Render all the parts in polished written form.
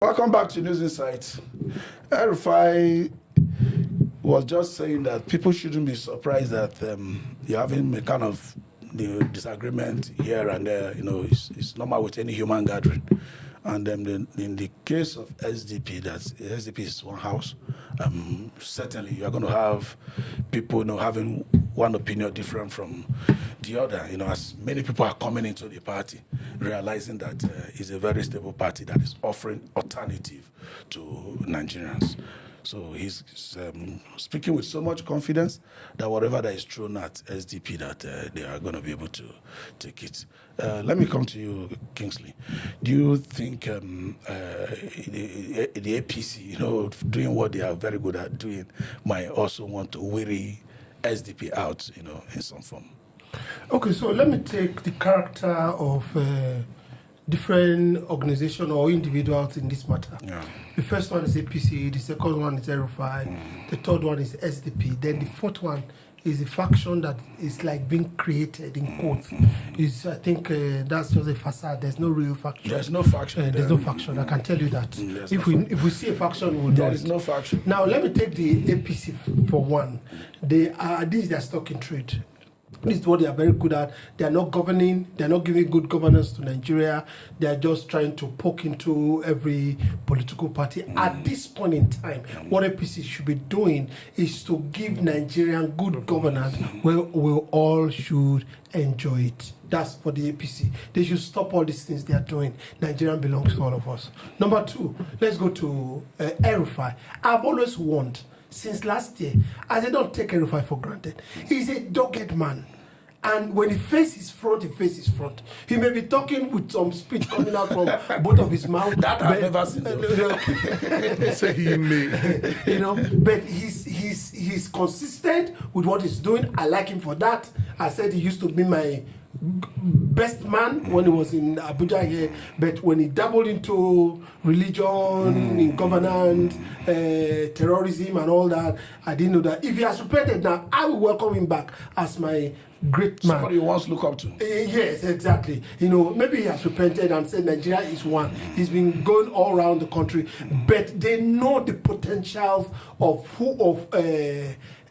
Welcome back to News Insights. El-Rufai was just saying that people shouldn't be surprised that you're having a kind of disagreement here and there. It's normal with any human gathering. And in the case of SDP, that SDP is one house, certainly you're going to have people having one opinion different from the other. As many people are coming into the party, realizing that it's a very stable party that is offering alternative to Nigerians. So he's speaking with so much confidence that whatever that is thrown at SDP, that they are going to be able to take it. Let me come to you, Kingsley. Do you think the APC, doing what they are very good at doing, might also want to weary SDP out, in some form? Okay, so let me take the character of different organizations or individuals in this matter. Yeah. The first one is APC, the second one is El-Rufai, the third one is SDP, then the fourth one is a faction that is like being created in quotes. I think that's just a facade. There's no real faction. There's no faction. There's no faction. I can tell you that. If we see a faction, we'll there is no faction. Now let me take the APC for one. This is their stock in trade. This is what they are very good at. They are not governing. They are not giving good governance to Nigeria. They are just trying to poke into every political party. At this point in time, what APC should be doing is to give Nigerian good governance where we all should enjoy it. That's for the APC. They should stop all these things they are doing. Nigeria belongs to all of us. Number two, let's go to El-Rufai. I've always warned since last year, as I don't take El-Rufai for granted. He's a dogged man. And when he faces front, he faces front. He may be talking with some speech coming out from both of his mouth. That I've never seen. So he may. But he's consistent with what he's doing. I like him for that. I said he used to be my best man when he was in Abuja here, but when he dabbled into religion, in governance, terrorism and all that, I didn't know that. If he has repented now, I will welcome him back as my great man. Somebody you once look up to. Yes, exactly. Maybe he has repented and said Nigeria is one. He's been going all around the country, but they know the potentials of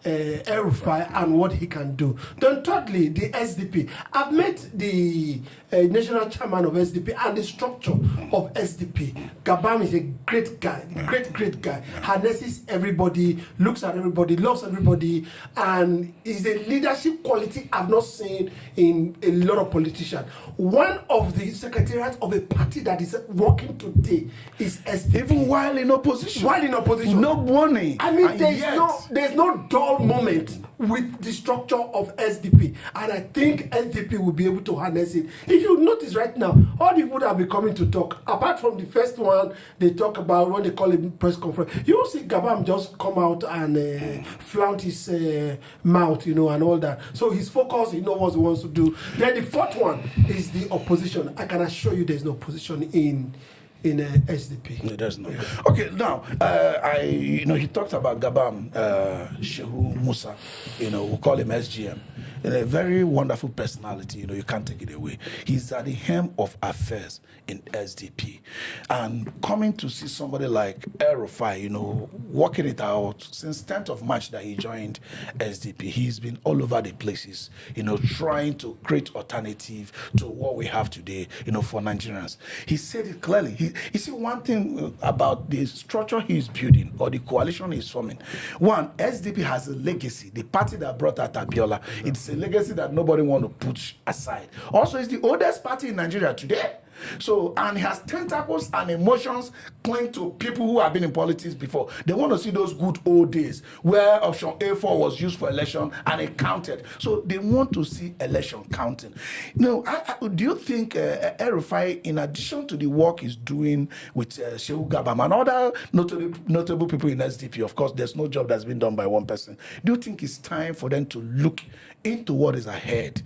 El-Rufai and what he can do. Then thirdly, the SDP. I've met the national chairman of SDP and the structure of SDP. Gabam is a great guy, great guy. Harnesses everybody, looks at everybody, loves everybody, and is a leadership quality I've not seen in a lot of politicians. One of the secretariats of a party that is working today is SDP. Even while in opposition. No money. I mean, there's no dull moment with the structure of SDP, and I think SDP will be able to harness it. If you notice right now, all the people that will be coming to talk, apart from the first one they talk about when they call it press conference, you will see Gabam just come out and flaunt his mouth, and all that. So his focus, he knows what he wants to do. Then the fourth one is the opposition. I can assure you there's no opposition in SDP. No, there's no. Okay, now he talked about Gabam Shehu Musa. We call him SGM. A very wonderful personality. You can't take it away. He's at the helm of affairs in SDP, and coming to see somebody like El-Rufai, working it out since 10th of March that he joined SDP. He's been all over the places, trying to create alternative to what we have today, for Nigerians. He said it clearly. You see, one thing about the structure he's building or the coalition he's forming. One, SDP has a legacy. The party that brought out Abiola, it's a legacy that nobody want to put aside. Also, it's the oldest party in Nigeria today. So, and he has tentacles and emotions clinging to people who have been in politics before. They want to see those good old days where option A4 was used for election and it counted. So they want to see election counting. Do you think El-Rufai, in addition to the work he's doing with Shehu Gabam and other notable people in SDP, of course, there's no job that's been done by one person. Do you think it's time for them to look into what is ahead?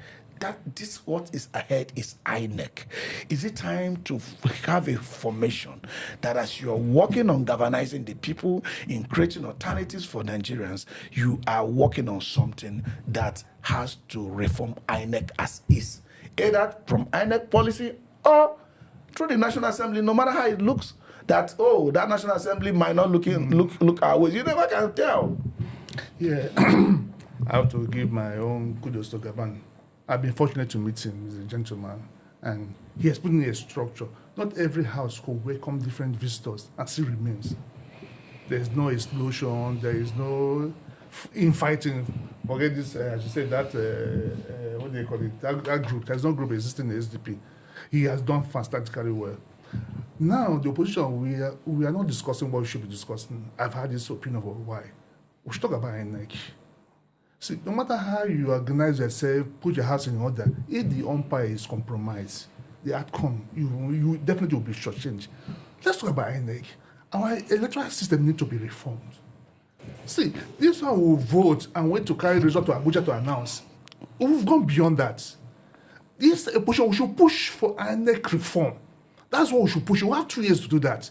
What is ahead is INEC. Is it time to have a formation that as you're working on galvanizing the people in creating alternatives for Nigerians, you are working on something that has to reform INEC as is, either from INEC policy or through the National Assembly, no matter how it looks? that, oh, that National Assembly might not look our ways. You never can tell. Yeah, I have to give my own kudos to Gaban. I've been fortunate to meet him. He's a gentleman, and he has put in a structure. Not every house could welcome different visitors and still remains. There's no explosion. There is no infighting. Forget this. As you said, that what do they call it? That group. There's no group existing in the SDP. He has done fantastically well. Now the opposition, we are not discussing what we should be discussing. I've had this opinion for a while. We should talk about INEC. See, no matter how you organize yourself, put your house in order, if the umpire is compromised, the outcome, you definitely will be shortchanged. Let's talk about INEC. Our electoral system needs to be reformed. See, this one will vote and wait to carry the result to Abuja to announce. We've gone beyond that. This opposition, we should push for INEC reform. That's what we should push. We have 2 years to do that.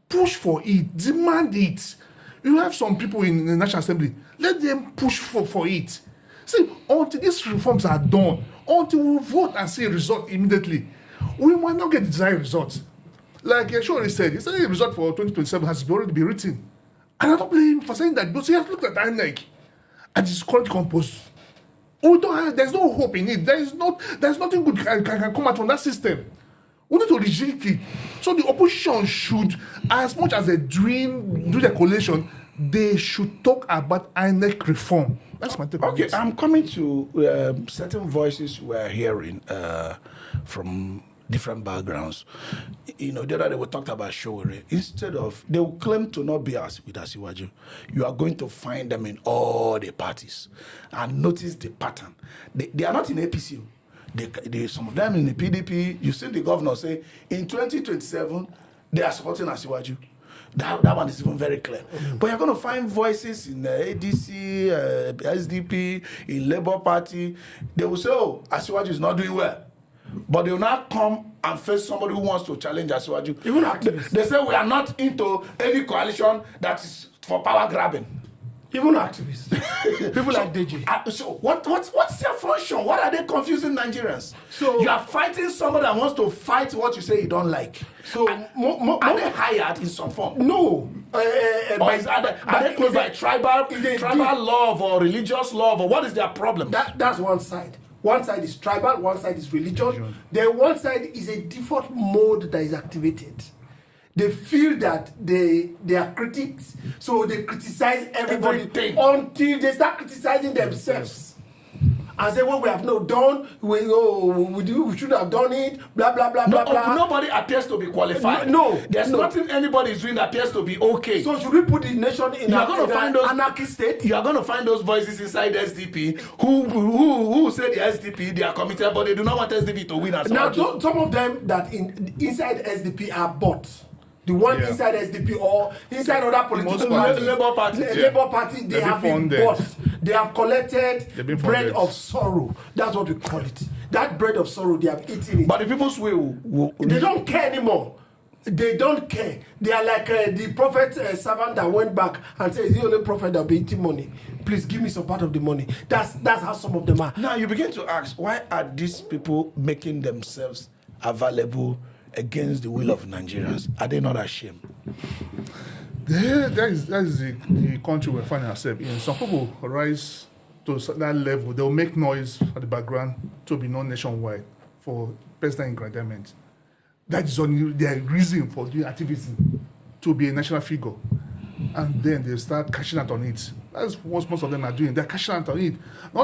Push for it. Demand it. You have some people in the National Assembly. Let them push for it. See, until these reforms are done, until we vote and see a result immediately, we might not get the desired results. Like Shori said, he said the result for 2027 has already been written. And I don't blame him for saying that, because he has looked at INEC and his current compost. There's no hope in it. There's nothing good can come out from that system. We need to reject it. So the opposition should, as much as they do the coalition, they should talk about INEC reform. That's my take on it. Okay, I'm coming to certain voices we're hearing from different backgrounds. You know, the other day we talked about Showore. Instead of, they will claim to not be as with Asiwaju. You are going to find them in all the parties. And notice the pattern. They are not in APC. Some of them in the PDP, you see the governor say, in 2027, they are supporting Asiwaju. That one is even very clear. Mm-hmm. But you're going to find voices in the ADC, SDP, in Labour Party. They will say, oh, Asiwaju is not doing well. But they will not come and face somebody who wants to challenge Asiwaju. Even activists. They say we are not into any coalition that is for power grabbing. Even activists. People like DG. So what's their function? What are they confusing Nigerians? So you are fighting somebody that wants to fight what you say you don't like. So are they hired in some form? No. Are they closed by tribal love or religious love, or what is their problem? That's one side. One side is tribal, one side is religious. Then one side is a default mode that is activated. They feel that they are critics, so they criticize everybody until they start criticizing themselves. And say, what we have not done, we should have done it, blah, blah, blah, blah, blah. Nobody appears to be qualified. There's nothing anybody is doing that appears to be okay. So should we put the nation in an anarchy state? You are going to find those voices inside SDP who say the SDP, they are committed, but they do not want SDP to win. Now, some of them that inside SDP are bots. The one inside SDP or inside other political parties, Labour Party, they have been bought. They have collected bread of sorrow. That's what we call it. That bread of sorrow, they have eaten it. But the people's will they don't care anymore. They don't care. They are like the prophet servant that went back and said, "Is the only prophet that will be eating money? Please give me some part of the money." That's how some of them are. Now you begin to ask, why are these people making themselves available against the will of Nigerians? Are they not ashamed? That is the country we find ourselves in. Some people rise to that level. They'll make noise at the background to be known nationwide for personal engrandment. That is only their reason for doing activism, to be a national figure. And then they start cashing out on it. That's what most of them are doing. They're cashing out on it.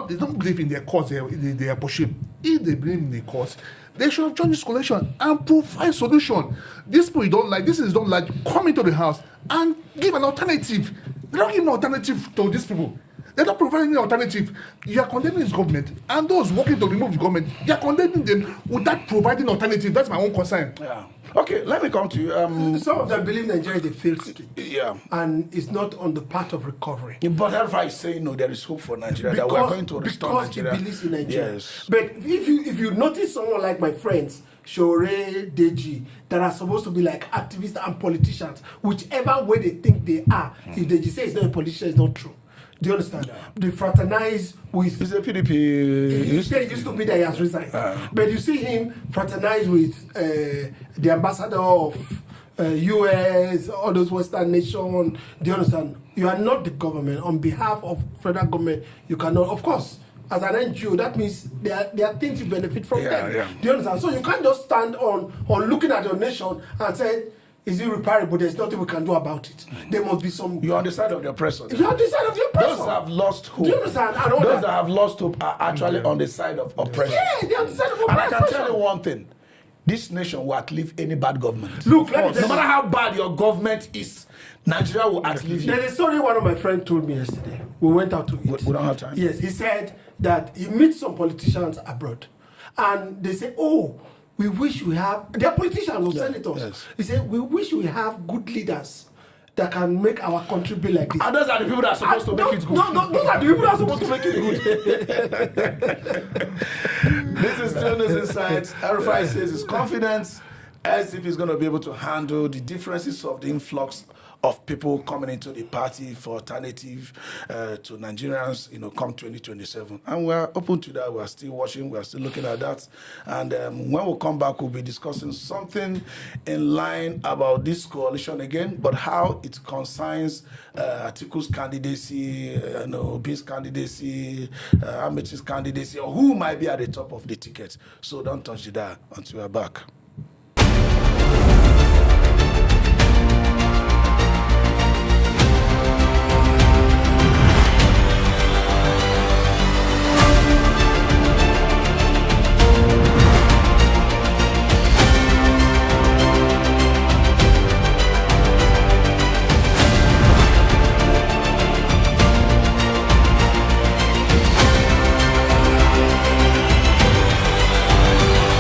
They don't believe in their cause. They are pushing. If they believe in the cause, they should have joined this coalition and provide solution. These people you don't like, this is don't like, come into the house and give an alternative. They don't give an alternative to these people. They're not providing an alternative. You are condemning this government, and those working to remove the government, you are condemning them without providing alternative. That's my own concern. Yeah. Okay, let me come to you. Some of them believe Nigeria is a failed state. Yeah. And it's not on the path of recovery. But El-Rufai is saying, no, there is hope for Nigeria, that we are going to restore Nigeria. Because he believes in Nigeria. Yes. But if you notice someone like my friends, Shore, Deji, that are supposed to be like activists and politicians, whichever way they think they are, if Deji says he's not a politician, it's not true. Do you understand? Yeah. They fraternize with... He's a PDP... He used to be that he has resigned. But you see him fraternize with the ambassador of US, all those Western nations. Do you understand? You are not the government. On behalf of federal government, you cannot. Of course, as an NGO, that means there are things you benefit from them. Yeah. Do you understand? So you can't just stand on looking at your nation and say, is it repairable? There's nothing we can do about it. There must be some. You're on the side of the oppressor. You're on the side of the oppressor. Those that have lost hope. Do you understand? Those that have lost hope are actually on the side of oppression. Yeah, they're on the side of And I oppression. can tell you one thing. This nation will outlive any bad government. Look, let me tell no you. matter how bad your government is, Nigeria will outlive you. There's a story one of my friends told me yesterday. We went out to eat. We don't have time. Yes, he said that he meets some politicians abroad. And they say, oh, we wish we have, they're politicians or senators. Yes. He said, we wish we have good leaders that can make our country be like this. And those are the people that are supposed to make it good. No, those are the people that are supposed to make it good. This is Stillness Insights. El-Rufai says his confidence SDP is going to be able to handle the differences of the influx of people coming into the party for alternative to Nigerians, come 2027. And we're open to that. We're still watching. We're still looking at that. And when we come back, we'll be discussing something in line about this coalition again, but how it concerns Atiku's candidacy, Ob's candidacy, Amechi's candidacy, or who might be at the top of the ticket. So don't touch the dial until we're back.